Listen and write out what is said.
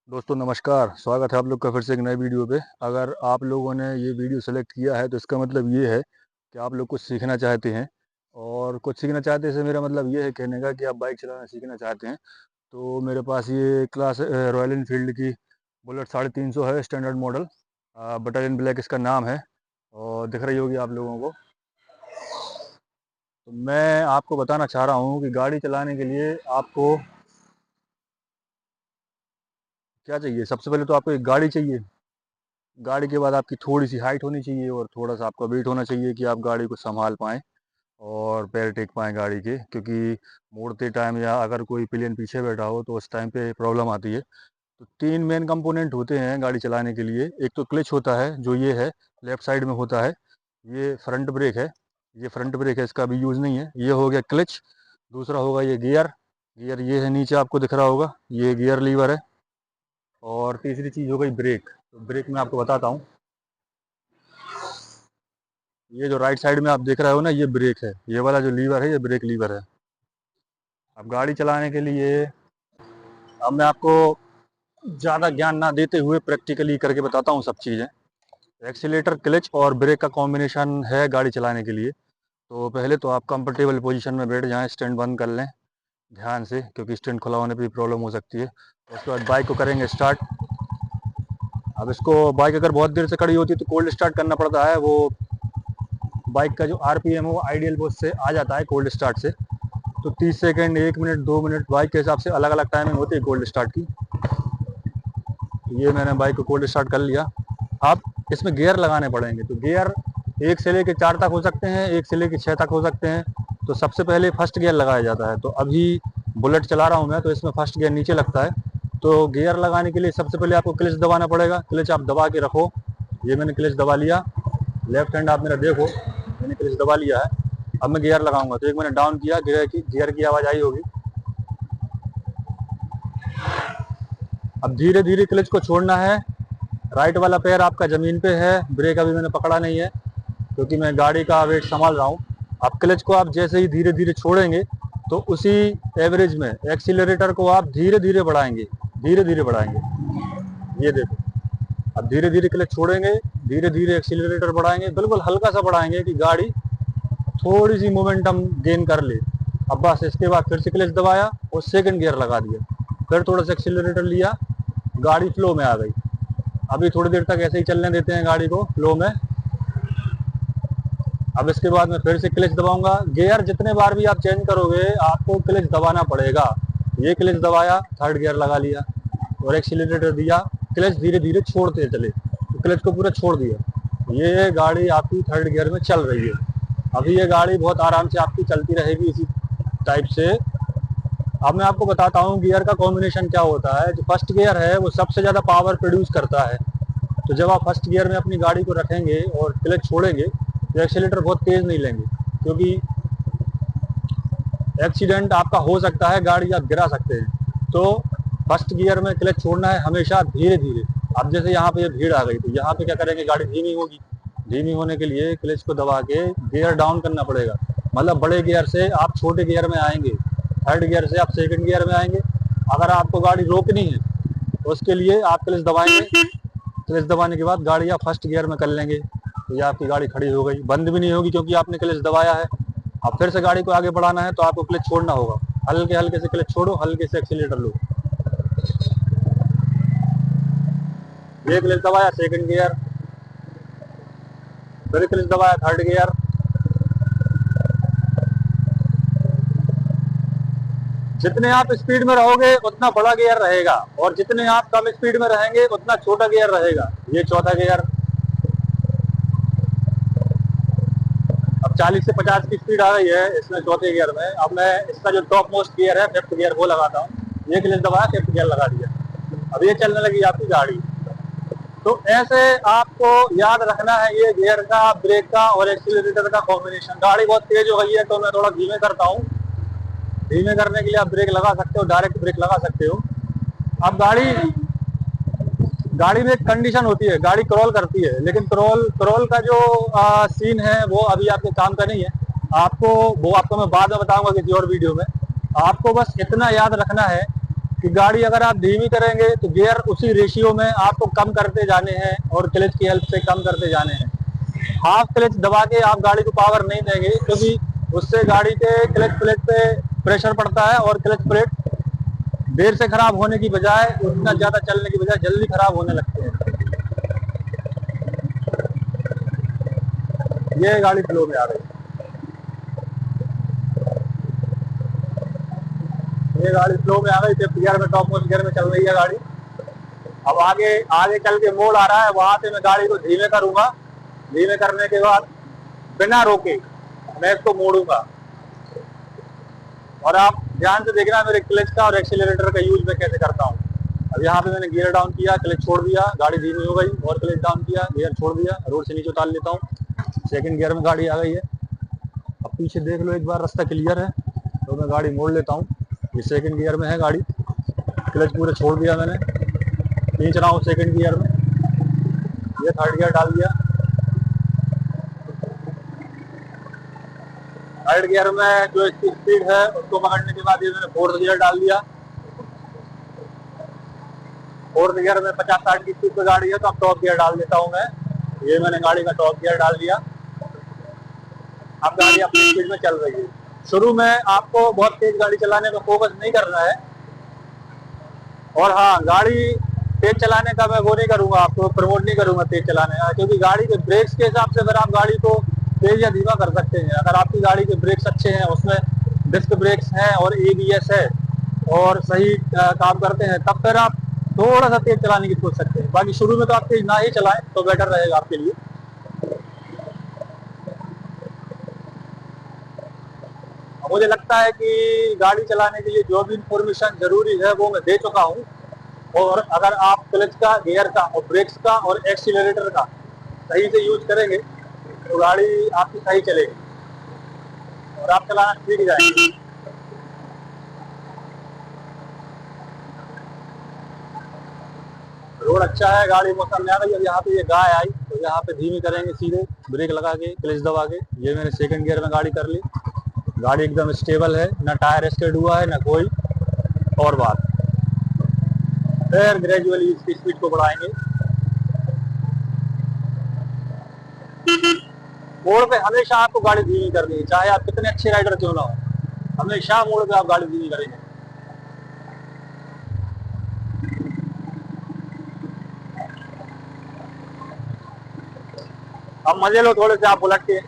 दोस्तों नमस्कार। स्वागत है आप लोग का फिर से एक नए वीडियो पे। अगर आप लोगों ने ये वीडियो सेलेक्ट किया है तो इसका मतलब ये है कि आप लोग कुछ सीखना चाहते हैं। और कुछ सीखना चाहते से मेरा मतलब ये है कहने का कि आप बाइक चलाना सीखना चाहते हैं। तो मेरे पास ये क्लास रॉयल इनफील्ड की बुलेट 350 है, स्टैंडर्ड मॉडल। बटालियन ब्लैक इसका नाम है और दिख रही होगी आप लोगों को। तो मैं आपको बताना चाह रहा हूँ कि गाड़ी चलाने के लिए आपको क्या चाहिए। सबसे पहले तो आपको एक गाड़ी चाहिए। गाड़ी के बाद आपकी थोड़ी सी हाइट होनी चाहिए और थोड़ा सा आपका वेट होना चाहिए कि आप गाड़ी को संभाल पाएँ और पैर टेक पाएँ गाड़ी के, क्योंकि मोड़ते टाइम या अगर कोई पिलियन पीछे बैठा हो तो उस टाइम पे प्रॉब्लम आती है। तो 3 मेन कंपोनेंट होते हैं गाड़ी चलाने के लिए। एक तो क्लच होता है जो ये है, लेफ्ट साइड में होता है। ये फ्रंट ब्रेक है, ये फ्रंट ब्रेक है, इसका अभी यूज़ नहीं है। ये हो गया क्लच। दूसरा होगा ये गियर। गियर ये है, नीचे आपको दिख रहा होगा, ये गियर लीवर है। और तीसरी चीज़ हो गई ब्रेक। तो ब्रेक मैं आपको बताता हूँ। ये जो राइट साइड में आप देख रहे हो ना, ये ब्रेक है। ये वाला जो लीवर है ये ब्रेक लीवर है। अब गाड़ी चलाने के लिए अब मैं आपको ज़्यादा ज्ञान ना देते हुए प्रैक्टिकली करके बताता हूँ सब चीज़ें। एक्सीलेटर, क्लच और ब्रेक का कॉम्बिनेशन है गाड़ी चलाने के लिए। तो पहले तो आप कंफर्टेबल पोजीशन में बैठ जाएं, स्टैंड बंद कर लें ध्यान से, क्योंकि स्टैंड खुला होने पे भी प्रॉब्लम हो सकती है। उसके बाद बाइक को करेंगे स्टार्ट। अब इसको बाइक अगर बहुत देर से खड़ी होती है तो कोल्ड स्टार्ट करना पड़ता है। वो बाइक का जो आरपीएम है वो आइडियल वो से आ जाता है कोल्ड स्टार्ट से। तो 30 सेकंड, 1 मिनट, 2 मिनट बाइक के हिसाब से अलग अलग टाइमिंग होती है कोल्ड स्टार्ट की। तो ये मैंने बाइक को कोल्ड स्टार्ट कर लिया। अब इसमें गियर लगाने पड़ेंगे। तो गियर 1 से लेके 4 तक हो सकते हैं, 1 से लेके 6 तक हो सकते हैं। तो सबसे पहले फर्स्ट गियर लगाया जाता है। तो अभी बुलेट चला रहा हूँ मैं, तो इसमें फर्स्ट गियर नीचे लगता है। तो गियर लगाने के लिए सबसे पहले आपको क्लच दबाना पड़ेगा। क्लच आप दबा के रखो। ये मैंने क्लच दबा लिया। लेफ्ट हैंड आप मेरा देखो, मैंने क्लच दबा लिया है। अब मैं गियर लगाऊंगा। तो एक मैंने डाउन किया, गियर की आवाज़ आई होगी। अब धीरे धीरे क्लच को छोड़ना है। राइट वाला पैर आपका ज़मीन पे है। ब्रेक अभी मैंने पकड़ा नहीं है क्योंकि मैं गाड़ी का वेट संभाल रहा हूँ। अब क्लच को आप जैसे ही धीरे धीरे छोड़ेंगे तो उसी एवरेज में एक्सीलरेटर को आप धीरे धीरे बढ़ाएंगे, धीरे धीरे बढ़ाएंगे। ये देखो, अब धीरे धीरे क्लच छोड़ेंगे, धीरे धीरे एक्सीलरेटर बढ़ाएंगे, बिल्कुल हल्का सा बढ़ाएंगे कि गाड़ी थोड़ी सी मोमेंटम गेन कर ले। अब बस इसके बाद फिर से क्लच दबाया और सेकंड गियर लगा दिया, फिर थोड़ा सा एक्सीलरेटर लिया, गाड़ी फ्लो में आ गई। अभी थोड़ी देर तक ऐसे ही चलने देते हैं गाड़ी को फ्लो में। अब इसके बाद मैं फिर से क्लच दबाऊंगा। गियर जितने बार भी आप चेंज करोगे आपको क्लच दबाना पड़ेगा। ये क्लच दबाया, थर्ड गियर लगा लिया और एक्सीलरेटर दिया। क्लच धीरे धीरे छोड़ते चले, तो क्लच को पूरा छोड़ दिया। ये गाड़ी आपकी थर्ड गियर में चल रही है। अभी ये गाड़ी बहुत आराम से आपकी चलती रहेगी इसी टाइप से। अब मैं आपको बताता हूँ गियर का कॉम्बिनेशन क्या होता है। जो फर्स्ट गियर है वो सबसे ज़्यादा पावर प्रोड्यूस करता है। तो जब आप फर्स्ट गियर में अपनी गाड़ी को रखेंगे और क्लच छोड़ेंगे तो एक्सीलेटर बहुत तेज़ नहीं लेंगे, क्योंकि एक्सीडेंट आपका हो सकता है, गाड़ी आप गिरा सकते हैं। तो फर्स्ट गियर में क्लच छोड़ना है हमेशा धीरे धीरे। अब जैसे यहाँ पे ये भीड़ आ गई तो यहाँ पे क्या करेंगे, गाड़ी धीमी होगी। धीमी होने के लिए क्लच को दबा के गियर डाउन करना पड़ेगा। मतलब बड़े गियर से आप छोटे गियर में आएंगे, थर्ड गियर से आप सेकंड गियर में आएंगे। अगर आपको गाड़ी रोकनी है तो उसके लिए आप क्लच दबाएंगे। क्लच दबाने के बाद गाड़ी आप फर्स्ट गियर में कर लेंगे तो ये आपकी गाड़ी खड़ी हो गई, बंद भी नहीं होगी क्योंकि आपने क्लच दबाया है। अब फिर से गाड़ी को आगे बढ़ाना है तो आपको क्लच छोड़ना होगा। हल्के हल्के से क्लच छोड़ो, हल्के से एक्सीलेटर लो। ये क्लच दबाया सेकंड गियर, फिर क्लच दबाया थर्ड गियर। जितने आप स्पीड में रहोगे उतना बड़ा गियर रहेगा और जितने आप कम स्पीड में रहेंगे उतना छोटा गियर रहेगा। ये चौथा गियर। अब 40 से 50 की स्पीड आ गई है इसमें चौथे गियर में। अब मैं इसका जो टॉप मोस्ट गियर है फिफ्थ गियर वो लगाता हूँ। ये क्लच दबाया, फिफ्थ गियर लगा दिया। अब ये चलने लगी आपकी गाड़ी। तो ऐसे आपको याद रखना है ये गियर का, ब्रेक का और एक्सीलरेटर का कॉम्बिनेशन। गाड़ी बहुत तेज हो गई है तो मैं थोड़ा धीमे करता हूँ। धीमे करने के लिए आप ब्रेक लगा सकते हो, डायरेक्ट ब्रेक लगा सकते हो। अब गाड़ी में एक कंडीशन होती है, गाड़ी क्रॉल करती है, लेकिन क्रॉल क्रॉल का जो सीन है वो अभी आपके काम का नहीं है। वो आपको मैं बाद में बताऊंगा किसी और वीडियो में। आपको बस इतना याद रखना है कि गाड़ी अगर आप धीमी करेंगे तो गियर उसी रेशियो में आपको कम करते जाने हैं और क्लच की हेल्प से कम करते जाने हैं। हाफ क्लच दबा के आप गाड़ी को पावर नहीं देंगे, क्योंकि उससे गाड़ी के क्लच प्लेट पे प्रेशर पड़ता है और क्लच प्लेट देर से खराब होने की बजाय, उतना ज्यादा चलने की बजाय जल्दी खराब होने लगते हैं। ये गाड़ी फ्लो में आ गई, ये गाड़ी फ्लो में आ गई, फिफ्थ गियर में, टॉप मोस्ट गियर में चल रही है गाड़ी। अब आगे आगे चल के मोड़ आ रहा है, वहां से मैं गाड़ी को धीमे करूंगा। धीमे करने के बाद बिना रोके मैं इसको मोड़ूंगा। और आप ध्यान से देखना मेरे क्लच का और एक्सीलरेटर का यूज मैं कैसे करता हूँ। अब यहाँ पे मैंने गियर डाउन किया, क्लच छोड़ दिया, गाड़ी धीमी हो गई, और क्लच डाउन किया, गियर छोड़ दिया, रोड से नीचे उतार लेता हूँ। सेकंड गियर में गाड़ी आ गई है। अब पीछे देख लो एक बार, रास्ता क्लियर है तो मैं गाड़ी मोड़ लेता हूँ। ये सेकंड गियर में है गाड़ी, क्लच पूरा छोड़ दिया मैंने, खींच रहा हूँ सेकंड गियर में। ये थर्ड गियर डाल दिया। थर्ड गियर में जो इसकी स्पीड है उसको पकड़ने के बाद ये मैंने फोर्थ गियर डाल दिया। फोर्थ गियर में 50-60 की स्पीड पे गाड़ी है तो अब टॉप गियर डाल देता हूँ मैं। ये मैंने गाड़ी का टॉप गियर डाल दिया। अब गाड़ी अपनी स्पीड में चल रही है। शुरू में आपको बहुत तेज गाड़ी चलाने में फोकस नहीं करना है। और हाँ, गाड़ी तेज चलाने का मैं वो नहीं करूंगा, आपको प्रमोट नहीं करूंगा तेज चलाने का, क्योंकि गाड़ी के ब्रेक्स के हिसाब से अगर आप गाड़ी को तेज या धीमा कर सकते हैं। अगर आपकी गाड़ी के ब्रेक्स अच्छे हैं, उसमें डिस्क ब्रेक्स हैं और ABS है और सही काम करते हैं, तब फिर आप थोड़ा सा तेज चलाने की सोच सकते हैं। बाकी शुरू में तो आप तेज ना ही चलाएं तो बेटर रहेगा आपके लिए। मुझे लगता है कि गाड़ी चलाने के लिए जो भी इंफॉर्मेशन जरूरी है वो मैं दे चुका हूँ। और अगर आप क्लच का, गियर का और ब्रेक्स का और एक्सीलरेटर का सही से यूज करेंगे तो गाड़ी आपकी सही चलेगी और आप चलाना सीख जाएंगे। रोड अच्छा है, गाड़ी मौसम में आ गई। अब यहाँ पे ये गाय आई तो यहाँ पे धीमी करेंगे, सीधे ब्रेक लगा के क्लच दबा के। ये मैंने सेकंड गियर में गाड़ी कर ली। गाड़ी एकदम स्टेबल है, ना टायर स्टेड हुआ है ना कोई और बात। फिर ग्रेजुअली इसकी स्पीड को बढ़ाएंगे। मोड़ पे हमेशा आपको गाड़ी धीमी करनी है, चाहे आप कितने अच्छे राइडर क्यों ना हो। हमेशा मोड़ पे आप गाड़ी धीमी करेंगे। अब मजे लो थोड़े से आप उलट के।